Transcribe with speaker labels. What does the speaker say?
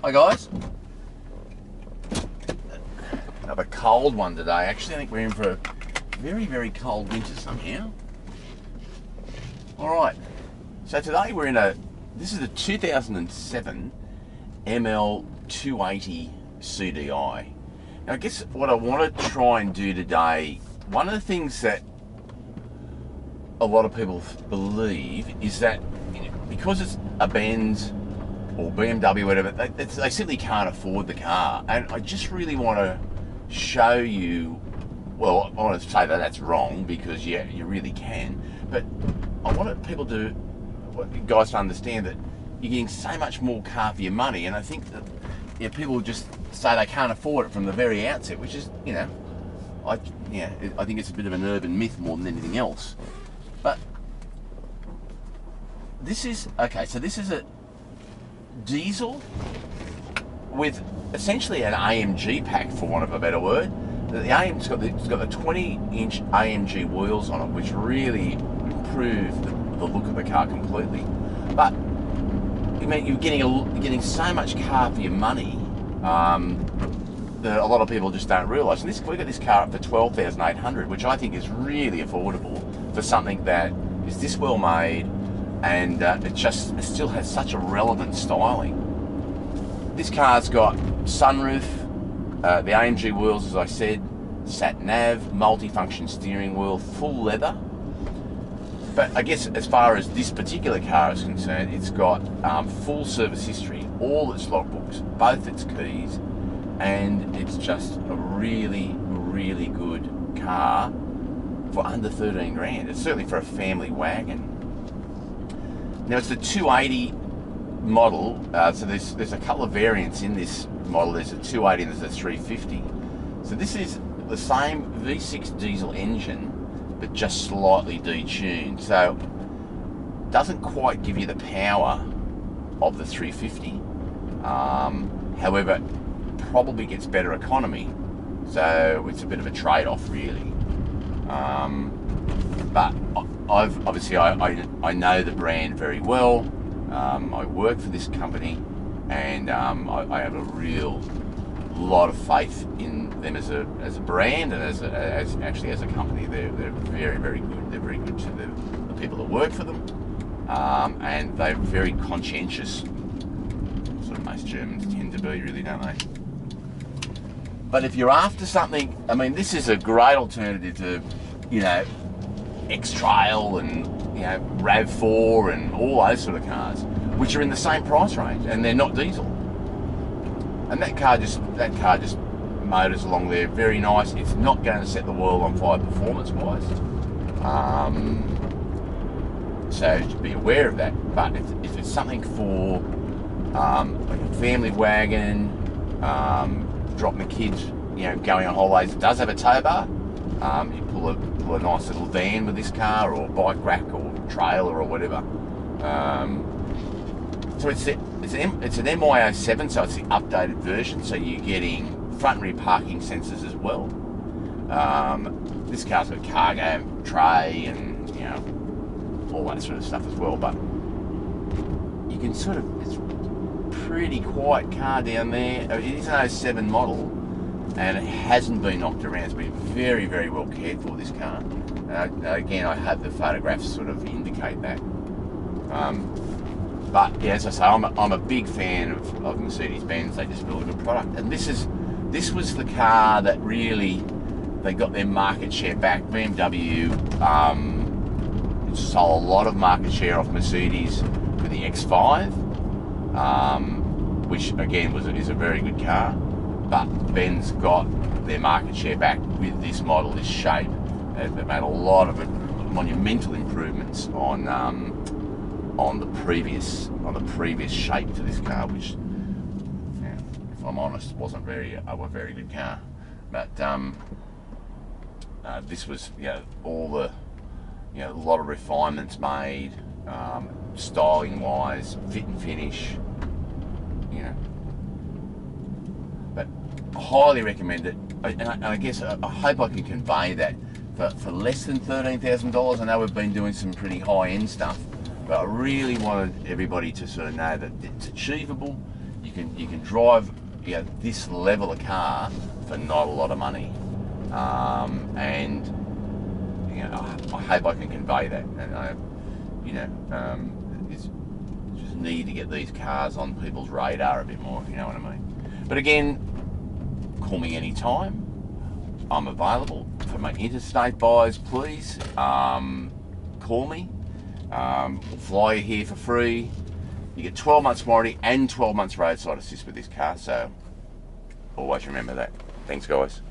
Speaker 1: Hi guys. Another cold one today. Actually, I think we're in for a very, very cold winter somehow. Alright, so today we're in this is a 2007 ML 280 CDI. Now I guess what I want to try and do today, one of the things that a lot of people believe is that, because it's a Benz or BMW, whatever, they simply can't afford the car. And I just really want to show you, well, I want to say that that's wrong, because yeah, you really can. But I want people to, guys, to understand that you're getting so much more car for your money. And I think that people just say they can't afford it from the very outset, which is, I think it's a bit of an urban myth more than anything else. But this is, okay, so this is a diesel with essentially an AMG pack, for want of a better word. It's got the 20-inch AMG wheels on it, which really improve the look of the car completely. But you're getting so much car for your money that a lot of people just don't realise. And we got this car up for $12,800, which I think is really affordable for something that is this well made, and it still has such a relevant styling. This car's got sunroof, the AMG wheels, as I said, sat nav, multi-function steering wheel, full leather. But I guess as far as this particular car is concerned, it's got full service history, all its logbooks, both its keys, and it's just a really, really good car for under 13 grand. It's certainly for a family wagon. Now it's the 280 model, so there's a couple of variants in this model. There's a 280 and there's a 350. So this is the same V6 diesel engine, but just slightly detuned. So doesn't quite give you the power of the 350. However, probably gets better economy. So it's a bit of a trade-off, really. But I know the brand very well. I work for this company, and I have a real lot of faith in them as a brand, and as a company. They're very, very good. They're very good to the people that work for them, and they're very conscientious. Sort of most Germans tend to be, really, don't they? But if you're after something, I mean, this is a great alternative to, X-Trail and RAV4 and all those sort of cars, which are in the same price range, and they're not diesel. And that car just motors along there very nice. It's not going to set the world on fire performance-wise, so you should be aware of that. But if it's something for like a family wagon, dropping the kids, going on holidays, it does have a tow bar. You pull a nice little van with this car, or bike rack, or trailer, or whatever. So it's an MY07, so it's the updated version. So you're getting front and rear parking sensors as well. This car's got cargo tray and all that sort of stuff as well. But you can it's a pretty quiet car down there. It is an 07 model, and it hasn't been knocked around. It's been very, very well cared for, this car. Again, I hope the photographs sort of indicate that. But yeah, as I say, I'm a big fan of Mercedes-Benz. They just build a good product, and this was the car that really, they got their market share back. BMW stole a lot of market share off Mercedes with the X5, which again is a very good car. But Benz got their market share back with this model, this shape. They've made a lot of monumental improvements on the previous shape to this car, which, if I'm honest, wasn't a very good car. But this was, all the, a lot of refinements made, styling wise, fit and finish, But I highly recommend it, and I guess I hope I can convey that for less than $13,000. I know we've been doing some pretty high-end stuff, but I really wanted everybody to sort of know that it's achievable. you can drive this level of car for not a lot of money, and I hope I can convey that. And it's just need to get these cars on people's radar a bit more, if you know what I mean. But again, call me anytime. I'm available for my interstate buys. Please call me. We'll fly you here for free. You get 12 months warranty and 12 months roadside assist with this car, so always remember that. Thanks, guys.